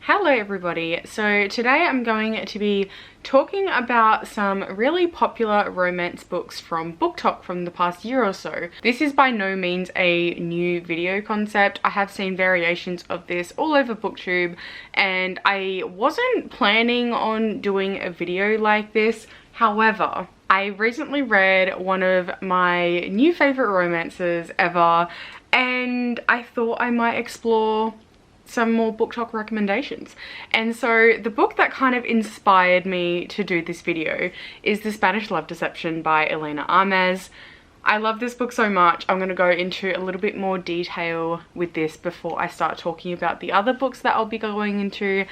Hello everybody, so today I'm going to be talking about some really popular romance books from booktok from the past year or so. This is by no means a new video concept. I have seen variations of this all over booktube and I wasn't planning on doing a video like this. However, I recently read one of my new favourite romances ever and I thought I might explore some more booktok recommendations. And so the book that kind of inspired me to do this video is The Spanish Love Deception by Elena Armas. I love this book so much. I'm going to go into a little bit more detail with this before I start talking about the other books that I'll be going into.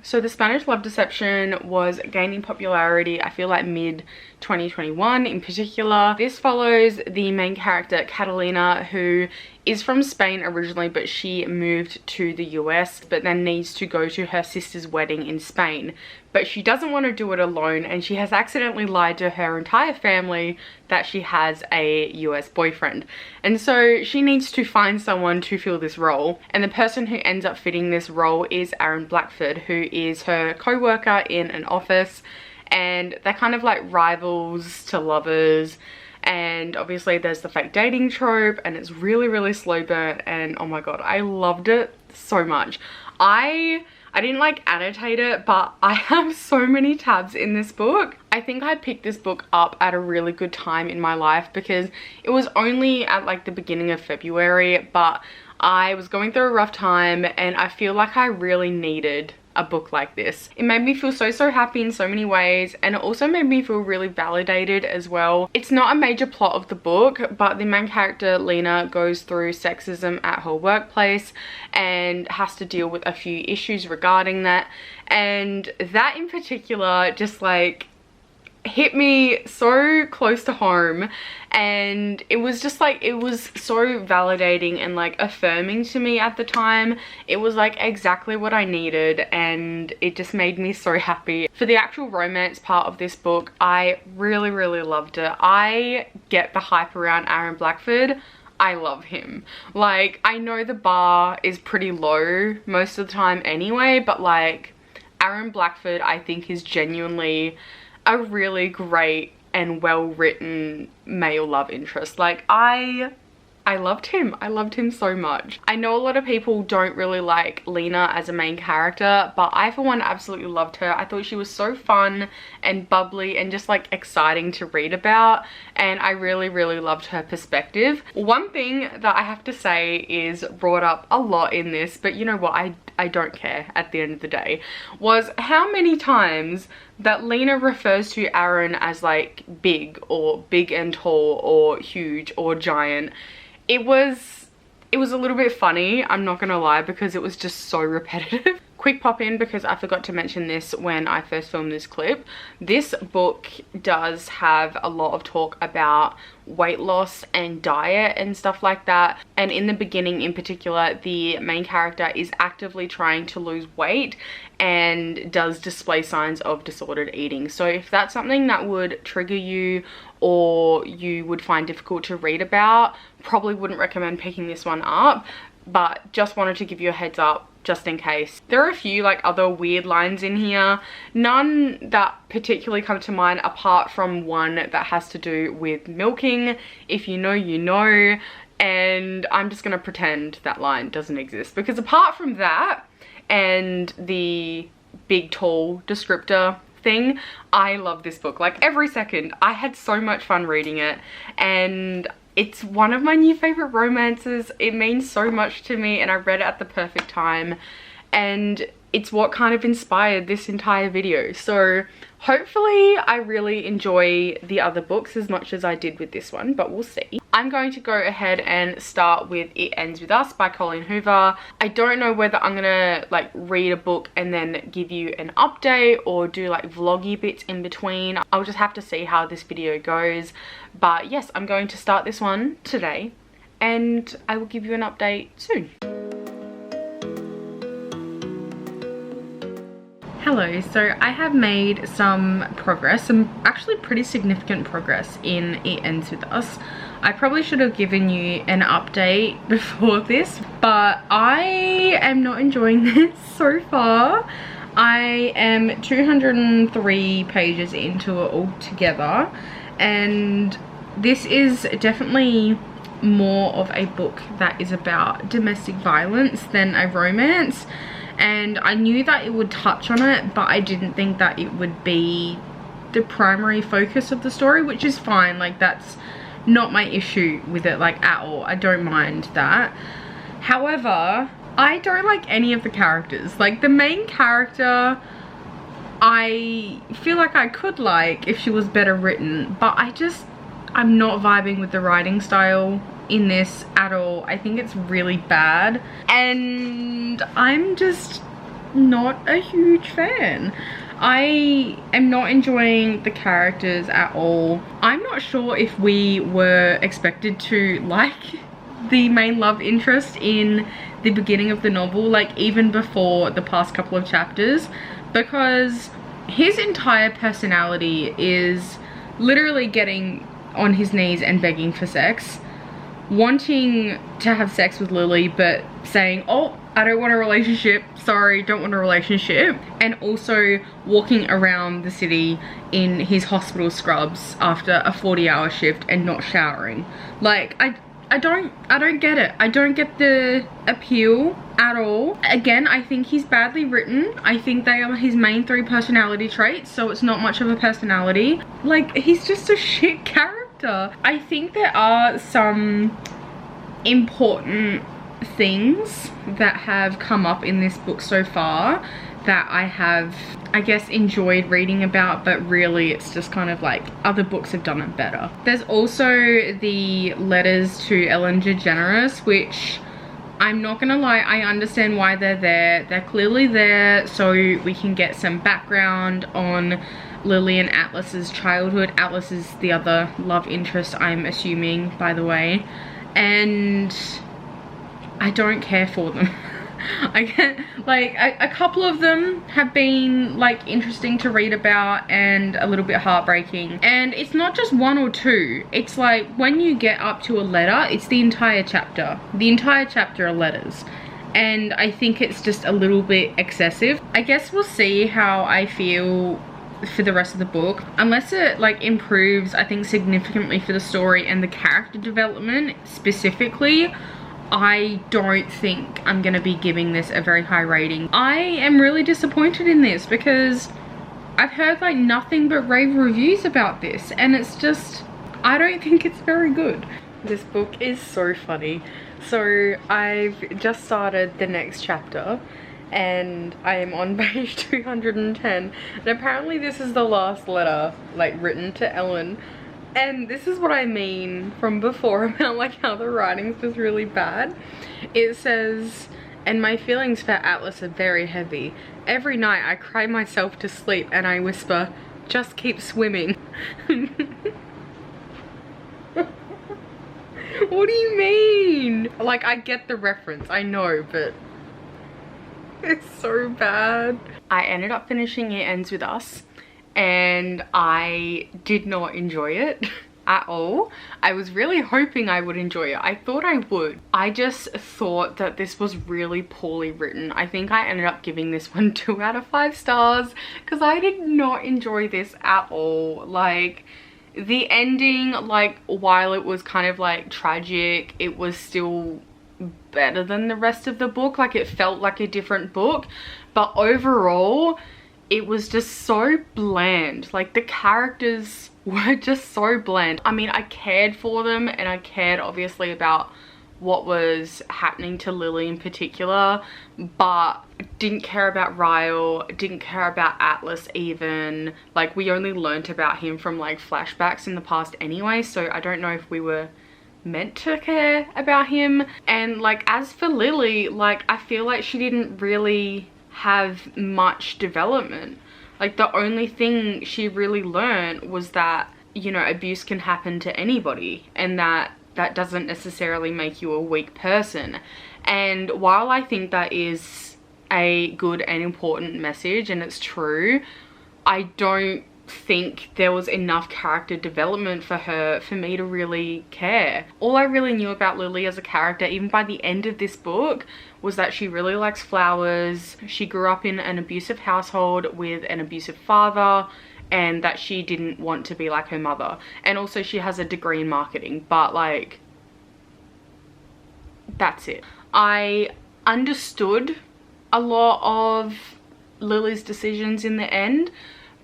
So The Spanish Love Deception was gaining popularity, I feel like mid 2021 in particular. This follows the main character Catalina, who is from Spain originally, but she moved to the US, but then needs to go to her sister's wedding in Spain. But she doesn't want to do it alone, and she has accidentally lied to her entire family that she has a US boyfriend. And so she needs to find someone to fill this role. And the person who ends up fitting this role is Aaron Blackford, who is her co-worker in an office. And they're kind of like rivals to lovers. And obviously there's the fake dating trope, and it's really slow burn, and oh my god, I loved it so much. I didn't like annotate it, but I have so many tabs in this book. I think I picked this book up at a really good time in my life because it was only at like the beginning of February, but I was going through a rough time and I feel like I really needed a book like this. It made me feel so happy in so many ways, and it also made me feel really validated as well. It's not a major plot of the book, but the main character Lena goes through sexism at her workplace and has to deal with a few issues regarding that, and that in particular just like hit me so close to home. And it was just like, it was so validating and like affirming to me at the time. It was like exactly what I needed, and it just made me so happy. For the actual romance part of this book, I really loved it. I get the hype around Aaron Blackford. I love him. Like, I know the bar is pretty low most of the time anyway, but like Aaron Blackford I think is genuinely a really great and well-written male love interest. Like, I loved him. I loved him so much. I know a lot of people don't really like Lena as a main character, but I for one absolutely loved her. I thought she was so fun and bubbly and just like exciting to read about, and I really loved her perspective. One thing that I have to say is brought up a lot in this, but you know what, I don't care at the end of the day, was how many times that Lena refers to Aaron as like big and tall or huge or giant. It was a little bit funny, I'm not gonna lie, because it was just so repetitive. Quick pop in because I forgot to mention this when I first filmed this clip. This book does have a lot of talk about weight loss and diet and stuff like that. And in the beginning in particular, the main character is actively trying to lose weight and does display signs of disordered eating. So if that's something that would trigger you or you would find difficult to read about, probably wouldn't recommend picking this one up, but just wanted to give you a heads up just in case. There are a few like other weird lines in here, none that particularly come to mind apart from one that has to do with milking. If you know, you know, and I'm just gonna pretend that line doesn't exist, because apart from that and the big tall descriptor thing, I love this book. Like, every second I had so much fun reading it, and it's one of my new favorite romances. It means so much to me, and I read it at the perfect time, and it's what kind of inspired this entire video. So hopefully I really enjoy the other books as much as I did with this one, but we'll see. I'm going to go ahead and start with It Ends With Us by Colleen Hoover. I don't know whether I'm gonna like read a book and then give you an update or do like vloggy bits in between. I'll just have to see how this video goes. But yes, I'm going to start this one today and I will give you an update soon. Hello, so I have made some progress, some actually pretty significant progress in It Ends With Us. I probably should have given you an update before this, but I am not enjoying this so far. I am 203 pages into it altogether, and this is definitely more of a book that is about domestic violence than a romance. And I knew that it would touch on it, but I didn't think that it would be the primary focus of the story, which is fine. Like, that's not my issue with it, like, at all. I don't mind that. However, I don't like any of the characters. Like, the main character, I feel like I could like if she was better written, but I'm not vibing with the writing style in this at all. I think it's really bad, and I'm just not a huge fan. I am not enjoying the characters at all. I'm not sure if we were expected to like the main love interest in the beginning of the novel, like even before the past couple of chapters, because his entire personality is literally getting on his knees and begging for sex, wanting to have sex with Lily, but saying, oh, I don't want a relationship, sorry, don't want a relationship, and also walking around the city in his hospital scrubs after a 40-hour shift and not showering. Like, I don't get it. I don't get the appeal at all. Again, I think he's badly written. I think they are his main 3 personality traits, so it's not much of a personality. Like, he's just a shit character. I think there are some important things that have come up in this book so far that I have, I guess, enjoyed reading about, but really it's just kind of like other books have done it better. There's also the letters to Ellen DeGeneres, which I'm not gonna lie, I understand why they're there. They're clearly there so we can get some background on Lily and Atlas's childhood. Atlas is the other love interest, I'm assuming, by the way, and I don't care for them. I get, like, a couple of them have been like interesting to read about and a little bit heartbreaking, and it's not just 1 or 2. It's like when you get up to a letter, it's the entire chapter are letters, and I think it's just a little bit excessive. I guess we'll see how I feel for the rest of the book, unless it like improves, I think, significantly for the story and the character development specifically. I don't think I'm gonna be giving this a very high rating. I am really disappointed in this because I've heard like nothing but rave reviews about this, and it's just, I don't think it's very good. This book is so funny. So I've just started the next chapter and I am on page 210, and apparently this is the last letter like written to Ellen. And this is what I mean from before about like how the writing's just really bad. It says, and my feelings for Atlas are very heavy. Every night I cry myself to sleep and I whisper, just keep swimming. What do you mean? Like, I get the reference, I know, but it's so bad. I ended up finishing It Ends With Us, and I did not enjoy it at all. I was really hoping I would enjoy it. I thought I would. I just thought that this was really poorly written. I think I ended up giving this one 2 out of 5 stars because I did not enjoy this at all. Like, the ending, like, while it was kind of like tragic, it was still better than the rest of the book. Like, it felt like a different book, but overall it was just so bland. Like, the characters were just so bland. I mean, I cared for them and I cared obviously about what was happening to Lily in particular, but didn't care about Ryle, didn't care about Atlas even. Like, we only learnt about him from like flashbacks in the past anyway, so I don't know if we were meant to care about him. And like, as for Lily, like, I feel like she didn't really have much development. Like, the only thing she really learned was that, you know, abuse can happen to anybody, and that doesn't necessarily make you a weak person. And while I think that is a good and important message and it's true, I don't think there was enough character development for her for me to really care. All I really knew about Lily as a character, even by the end of this book, was that she really likes flowers. She grew up in an abusive household with an abusive father, and that she didn't want to be like her mother. And also she has a degree in marketing, but like, that's it. I understood a lot of Lily's decisions in the end,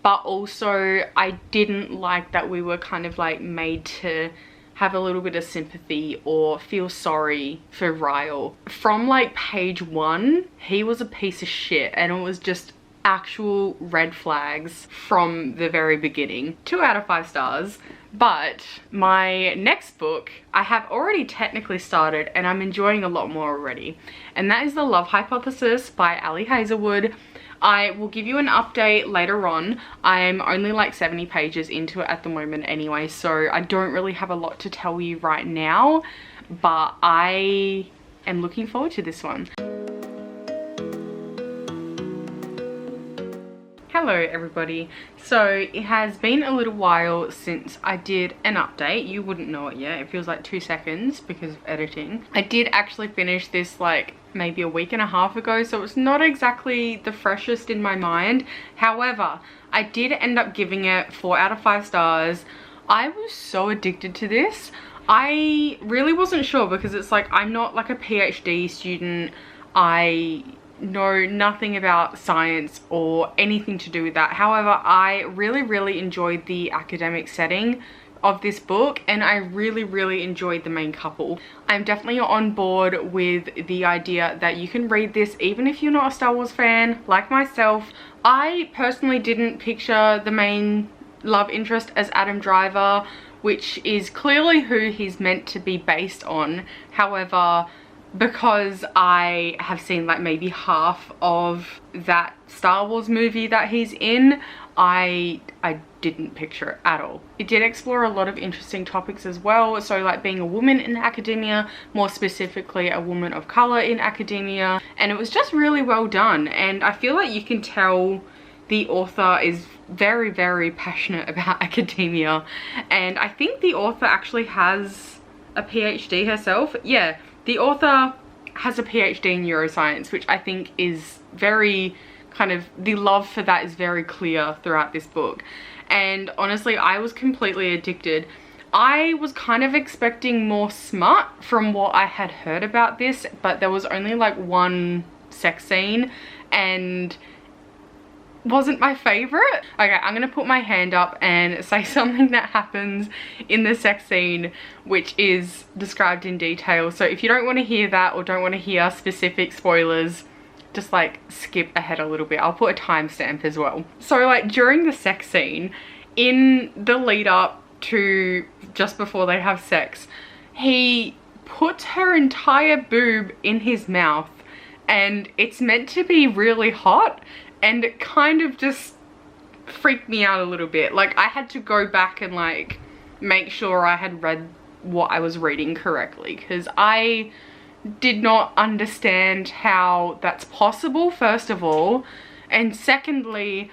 but also I didn't like that we were kind of like made to have a little bit of sympathy or feel sorry for Ryle. From like page 1, he was a piece of shit, and it was just actual red flags from the very beginning. 2 out of 5 stars. But my next book I have already technically started, and I'm enjoying a lot more already, and that is The Love Hypothesis by Hazelwood. I will give you an update later on. I'm only like 70 pages into it at the moment anyway, so I don't really have a lot to tell you right now, but I am looking forward to this one. Hello everybody. So it has been a little while since I did an update. You wouldn't know it yet. It feels like 2 seconds because of editing. I did actually finish this like maybe a week and a half ago, so it's not exactly the freshest in my mind. However, I did end up giving it 4 out of 5 stars. I was so addicted to this. I really wasn't sure because it's like, I'm not like a PhD student. I know nothing about science or anything to do with that. However, I really enjoyed the academic setting of this book, and I really enjoyed the main couple. I'm definitely on board with the idea that you can read this even if you're not a Star Wars fan like myself. I personally didn't picture the main love interest as Adam Driver, which is clearly who he's meant to be based on. However, because I have seen like maybe half of that Star Wars movie that he's in, I didn't picture it at all. It did explore a lot of interesting topics as well, so like being a woman in academia, more specifically a woman of color in academia, and it was just really well done. And I feel like you can tell the author is very passionate about academia, and I think the author actually has a PhD herself. Yeah, the author has a PhD in neuroscience, which I think is very kind of, the love for that is very clear throughout this book. And honestly, I was completely addicted. I was kind of expecting more smut from what I had heard about this, but there was only like 1 sex scene and wasn't my favorite. Okay, I'm gonna put my hand up and say something that happens in the sex scene which is described in detail. So if you don't want to hear that or don't want to hear specific spoilers, just like skip ahead a little bit. I'll put a timestamp as well. So like during the sex scene, in the lead up to just before they have sex, he puts her entire boob in his mouth, and it's meant to be really hot, and it kind of just freaked me out a little bit. Like I had to go back and like make sure I had read what I was reading correctly, because I did not understand how that's possible, first of all, and secondly,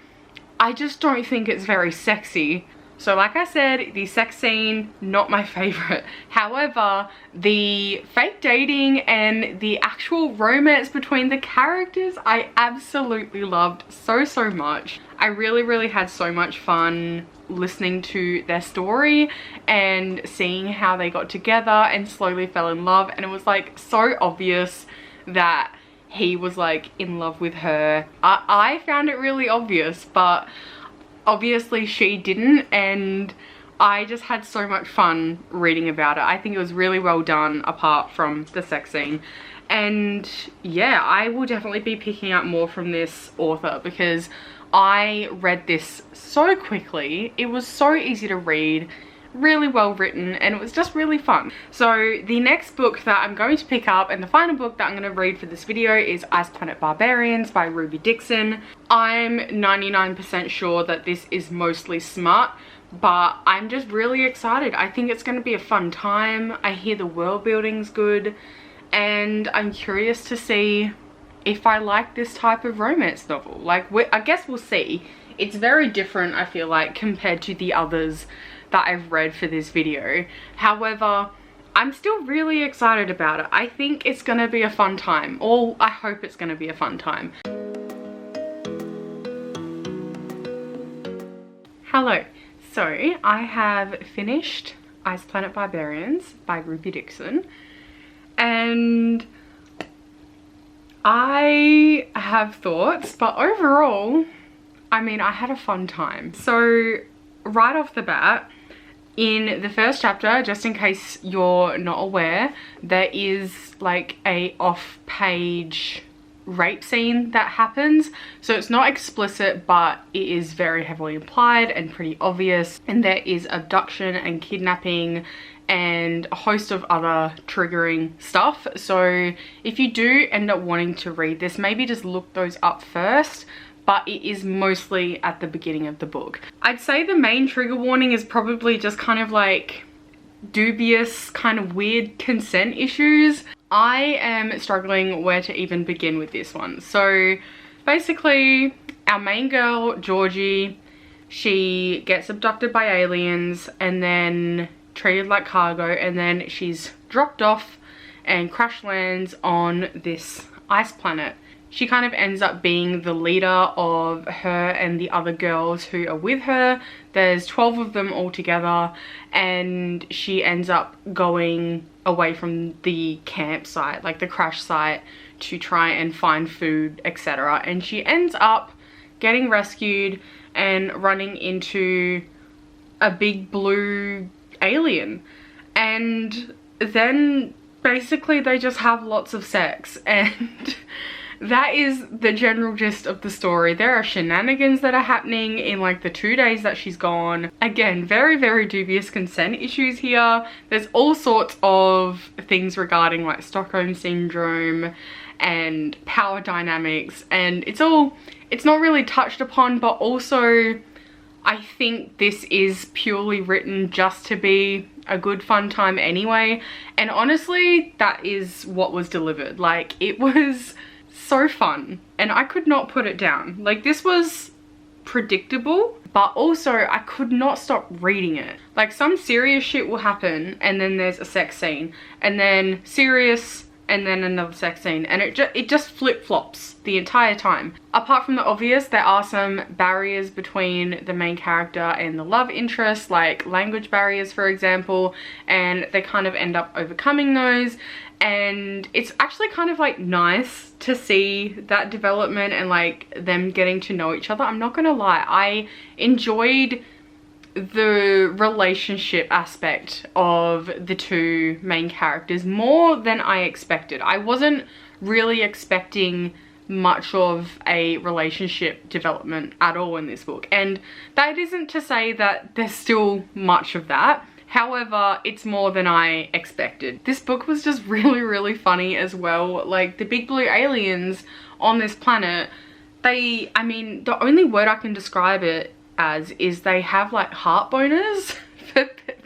I just don't think it's very sexy. So like I said, the sex scene, not my favorite. However, the fake dating and the actual romance between the characters, I absolutely loved so much. I really had so much fun listening to their story and seeing how they got together and slowly fell in love. And it was like so obvious that he was like in love with her. I found it really obvious, but obviously she didn't, and I just had so much fun reading about it. I think it was really well done apart from the sex scene. And yeah, I will definitely be picking up more from this author because I read this so quickly. It was so easy to read, really well written, and it was just really fun. So the next book that I'm going to pick up, and the final book that I'm going to read for this video, is Ice Planet Barbarians by Ruby Dixon. I'm 99% sure that this is mostly smut, but I'm just really excited. I think it's going to be a fun time. I hear the world building's good, and I'm curious to see if I like this type of romance novel. Like, I guess we'll see it's very different, I feel like, compared to the others that I've read for this video. However, I'm still really excited about it. I think it's gonna be a fun time, or I hope it's gonna be a fun time. Hello, so I have finished Ice Planet Barbarians by Ruby Dixon, and I have thoughts, but overall, I mean, I had a fun time. So right off the bat, in the first chapter, just in case you're not aware, there is like a off-page rape scene that happens. So it's not explicit, but it is very heavily implied and pretty obvious. And there is abduction and kidnapping and a host of other triggering stuff. So if you do end up wanting to read this, maybe just look those up first. But it is mostly at the beginning of the book. I'd say the main trigger warning is probably just kind of like dubious, kind of weird consent issues. I am struggling where to even begin with this one. So basically, our main girl, Georgie, she gets abducted by aliens and then treated like cargo, and then she's dropped off and crash lands on this ice planet. She kind of ends up being the leader of her and the other girls who are with her. There's 12 of them all together, and she ends up going away from the campsite, like the crash site, to try and find food, etc. And she ends up getting rescued and running into a big blue alien. And then basically they just have lots of sex, and that is the general gist of the story. There are shenanigans that are happening in like the 2 days that she's gone. Again, very, very dubious consent issues here. There's all sorts of things regarding like Stockholm syndrome and power dynamics, and it's not really touched upon, but also I think this is purely written just to be a good fun time anyway. And honestly, that is what was delivered. Like, it was so fun and I could not put it down. Like, this was predictable, but also I could not stop reading it. Like, some serious shit will happen and then there's a sex scene, and then serious, and then another sex scene, and it just flip-flops the entire time. Apart from the obvious, there are some barriers between the main character and the love interest, like language barriers, for example, and they kind of end up overcoming those. And it's actually kind of like nice to see that development and like them getting to know each other. I'm not gonna lie, I enjoyed the relationship aspect of the two main characters more than I expected. I wasn't really expecting much of a relationship development at all in this book, and that isn't to say that there's still much of that. However, it's more than I expected. This book was just really, really funny as well. Like, the big blue aliens on this planet, I mean, the only word I can describe it as is they have like heart boners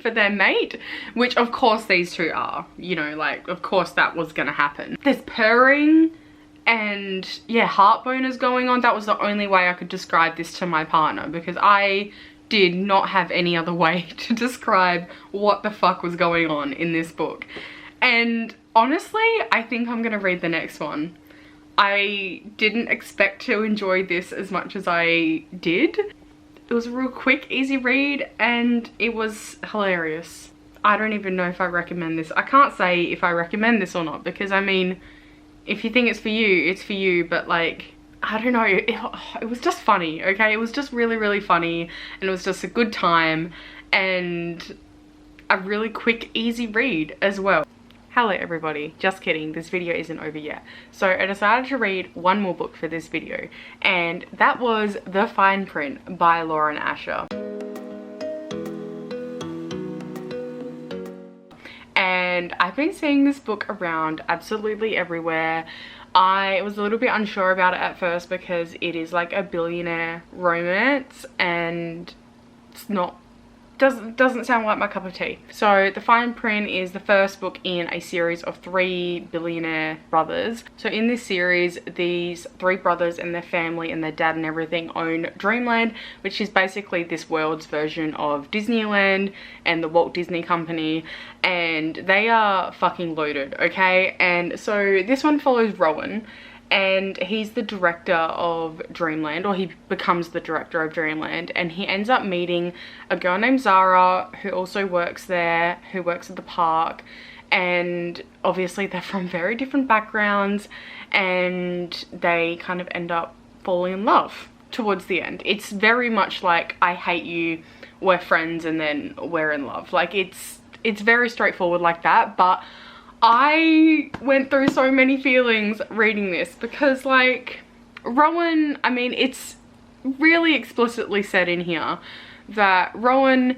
for their mate, which of course these two are, you know, like, of course that was gonna happen. There's purring and yeah, heart boners going on. That was the only way I could describe this to my partner, because I did not have any other way to describe what the fuck was going on in this book. And honestly, I think I'm gonna read the next one. I didn't expect to enjoy this as much as I did. It was a real quick, easy read, and it was hilarious. I don't even know if I recommend this. I can't say if I recommend this or not, because I mean, if you think it's for you, it's for you, but like, I don't know, it was just funny, okay? It was just really, really funny, and it was just a good time, and a really quick, easy read as well. Hello everybody, just kidding, this video isn't over yet. So I decided to read one more book for this video, and that was The Fine Print by Lauren Asher. And I've been seeing this book around absolutely everywhere. I was a little bit unsure about it at first because it is like a billionaire romance, and it's not doesn't sound like my cup of tea. So The Fine Print is the first book in a series of 3 billionaire brothers. So in this series, these 3 brothers and their family and their dad and everything own Dreamland, which is basically this world's version of Disneyland and the Walt Disney Company, and they are fucking loaded, okay? And so this one follows Rowan, and he's the director of Dreamland, or he becomes the director of Dreamland, and he ends up meeting a girl named Zara who also works there, who works at the park, and obviously they're from very different backgrounds, and they kind of end up falling in love towards the end. It's very much like I hate you, we're friends, and then we're in love. Like it's very straightforward like that, but I went through so many feelings reading this because, like, Rowan, I mean, it's really explicitly said in here that Rowan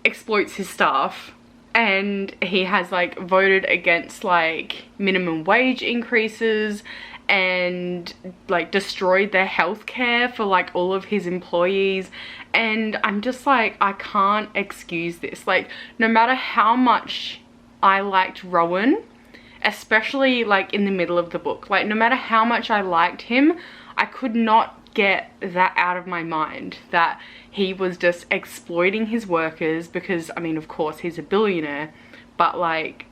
exploits his staff, and he has like voted against like minimum wage increases and like destroyed their healthcare for like all of his employees. And I'm just like, I can't excuse this. Like, no matter how much I liked Rowan, especially like in the middle of the book, like no matter how much I liked him, I could not get that out of my mind that he was just exploiting his workers, because I mean, of course he's a billionaire, but like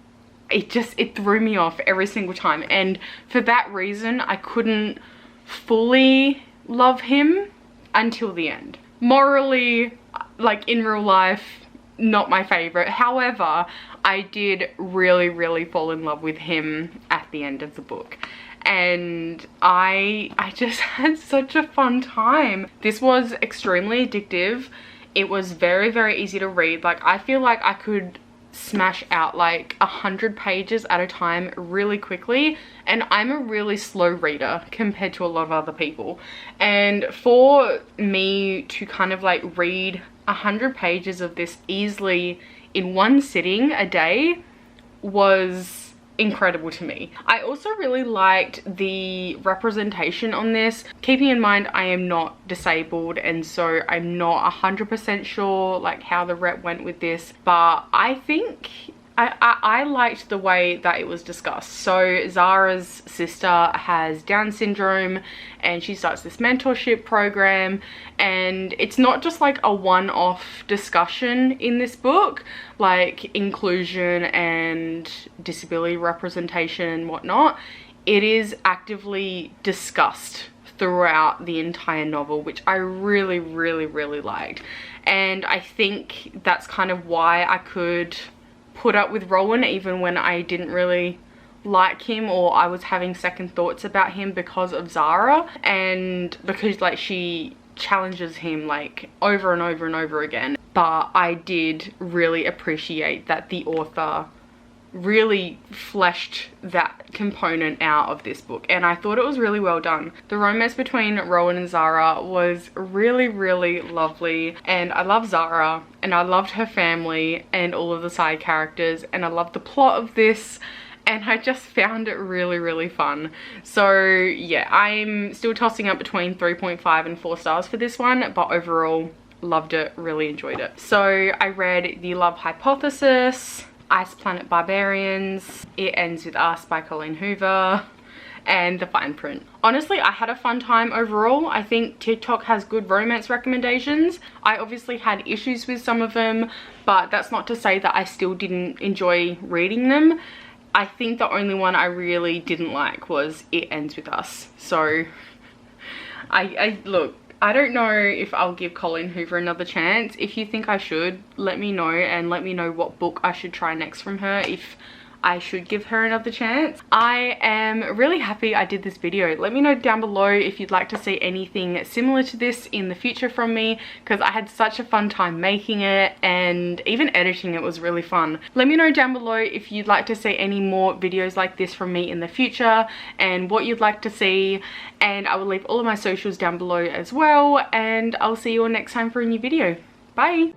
it threw me off every single time. And for that reason, I couldn't fully love him until the end. Morally, like in real life, not my favorite. However, I did really fall in love with him at the end of the book, and I just had such a fun time. This was extremely addictive. It was very easy to read. Like, I feel like I could smash out like 100 pages at a time really quickly, and I'm a really slow reader compared to a lot of other people, and for me to kind of like read 100 pages of this easily in one sitting a day was incredible to me. I also really liked the representation on this, keeping in mind I am not disabled, and so I'm not 100% sure like how the rep went with this, but I think I liked the way that it was discussed. So Zara's sister has Down syndrome, and she starts this mentorship program, and it's not just like a one-off discussion in this book, like inclusion and disability representation and whatnot. It is actively discussed throughout the entire novel, which I really liked. And I think that's kind of why I could put up with Rowan even when I didn't really like him, or I was having second thoughts about him, because of Zara, and because like she challenges him like over and over again. But I did really appreciate that the author really fleshed that component out of this book, and I thought it was really well done. The romance between Rowan and Zara was really lovely, and I love Zara, and I loved her family and all of the side characters, and I loved the plot of this, and I just found it really fun. So yeah, I'm still tossing up between 3.5 and 4 stars for this one, but overall loved it, really enjoyed it. So I read The Love Hypothesis, Ice Planet Barbarians, It Ends With Us by Colleen Hoover, and The Fine Print. Honestly, I had a fun time overall. I think TikTok has good romance recommendations. I obviously had issues with some of them, but that's not to say that I still didn't enjoy reading them. I think the only one I really didn't like was It Ends With Us. So look, I don't know if I'll give Colleen Hoover another chance. If you think I should, let me know, and let me know what book I should try next from her, if I should give her another chance. I am really happy I did this video. Let me know down below if you'd like to see anything similar to this in the future from me, because I had such a fun time making it, and even editing it was really fun. Let me know down below if you'd like to see any more videos like this from me in the future, and what you'd like to see, and I will leave all of my socials down below as well, and I'll see you all next time for a new video. Bye!